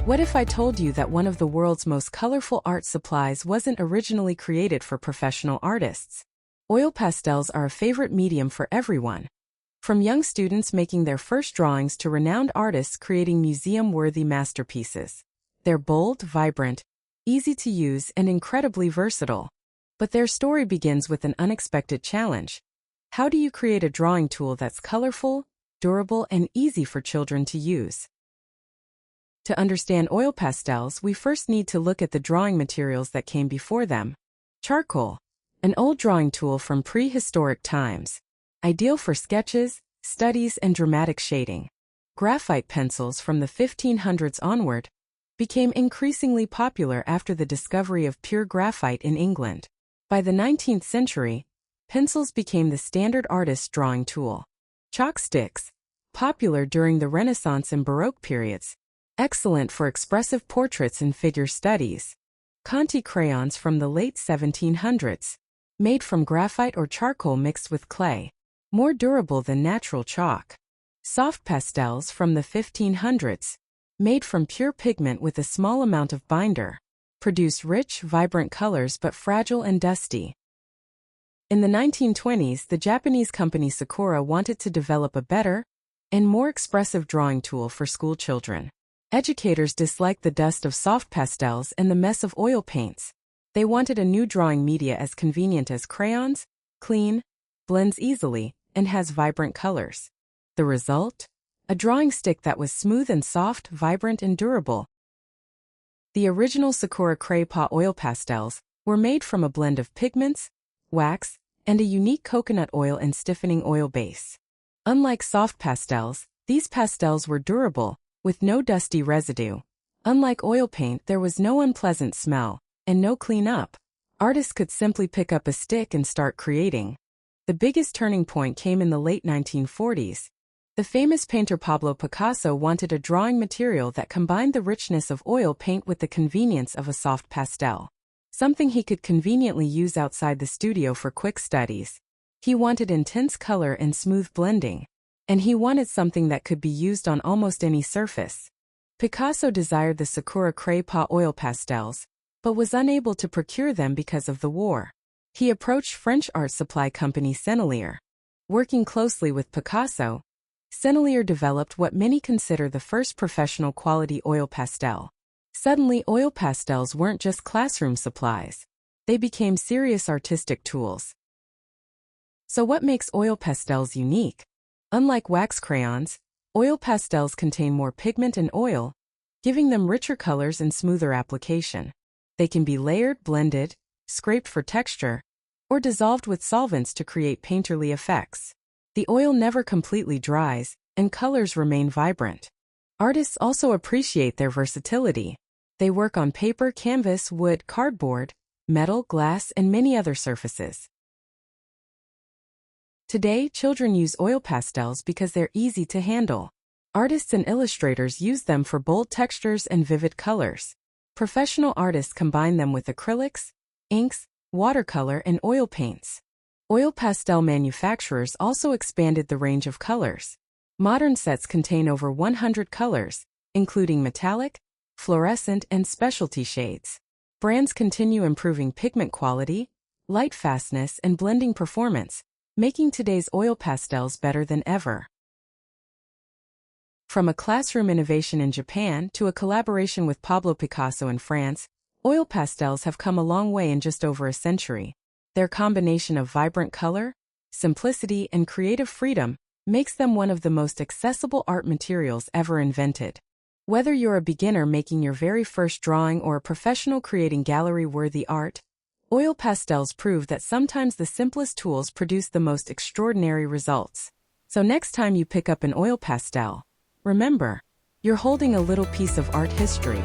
What if I told you that one of the world's most colorful art supplies wasn't originally created for professional artists? Oil pastels are a favorite medium for everyone. From young students making their first drawings to renowned artists creating museum-worthy masterpieces. They're bold, vibrant, easy to use, and incredibly versatile. But their story begins with an unexpected challenge. How do you create a drawing tool that's colorful, durable, and easy for children to use? To understand oil pastels, we first need to look at the drawing materials that came before them. Charcoal, an old drawing tool from prehistoric times, ideal for sketches, studies, and dramatic shading. Graphite pencils from the 1500s onward became increasingly popular after the discovery of pure graphite in England. By the 19th century, pencils became the standard artist's drawing tool. Chalk sticks, popular during the Renaissance and Baroque periods, excellent for expressive portraits and figure studies. Conté crayons from the late 1700s, made from graphite or charcoal mixed with clay, more durable than natural chalk. Soft pastels from the 1500s, made from pure pigment with a small amount of binder, produce rich, vibrant colors but fragile and dusty. In the 1920s, the Japanese company Sakura wanted to develop a better and more expressive drawing tool for school children. Educators disliked the dust of soft pastels and the mess of oil paints. They wanted a new drawing media as convenient as crayons, clean, blends easily, and has vibrant colors. The result? A drawing stick that was smooth and soft, vibrant and durable. The original Sakura cray-pas oil pastels were made from a blend of pigments, wax, and a unique coconut oil and stiffening oil base. Unlike soft pastels, these pastels were durable, with no dusty residue. Unlike oil paint, there was no unpleasant smell, and no cleanup. Artists could simply pick up a stick and start creating. The biggest turning point came in the late 1940s. The famous painter Pablo Picasso wanted a drawing material that combined the richness of oil paint with the convenience of a soft pastel. Something he could conveniently use outside the studio for quick studies. He wanted intense color and smooth blending. And he wanted something that could be used on almost any surface. Picasso desired the Sakura cray-pas oil pastels, but was unable to procure them because of the war. He approached French art supply company Sennelier. Working closely with Picasso, Sennelier developed what many consider the first professional quality oil pastel. Suddenly, oil pastels weren't just classroom supplies. They became serious artistic tools. So what makes oil pastels unique? Unlike wax crayons, oil pastels contain more pigment and oil, giving them richer colors and smoother application. They can be layered, blended, scraped for texture, or dissolved with solvents to create painterly effects. The oil never completely dries, and colors remain vibrant. Artists also appreciate their versatility. They work on paper, canvas, wood, cardboard, metal, glass, and many other surfaces. Today, children use oil pastels because they're easy to handle. Artists and illustrators use them for bold textures and vivid colors. Professional artists combine them with acrylics, inks, watercolor, and oil paints. Oil pastel manufacturers also expanded the range of colors. Modern sets contain over 100 colors, including metallic, fluorescent, and specialty shades. Brands continue improving pigment quality, lightfastness, and blending performance, making today's oil pastels better than ever. From a classroom innovation in Japan to a collaboration with Pablo Picasso in France, oil pastels have come a long way in just over a century. Their combination of vibrant color, simplicity, and creative freedom makes them one of the most accessible art materials ever invented. Whether you're a beginner making your very first drawing or a professional creating gallery-worthy art, oil pastels prove that sometimes the simplest tools produce the most extraordinary results. So next time you pick up an oil pastel, remember, you're holding a little piece of art history.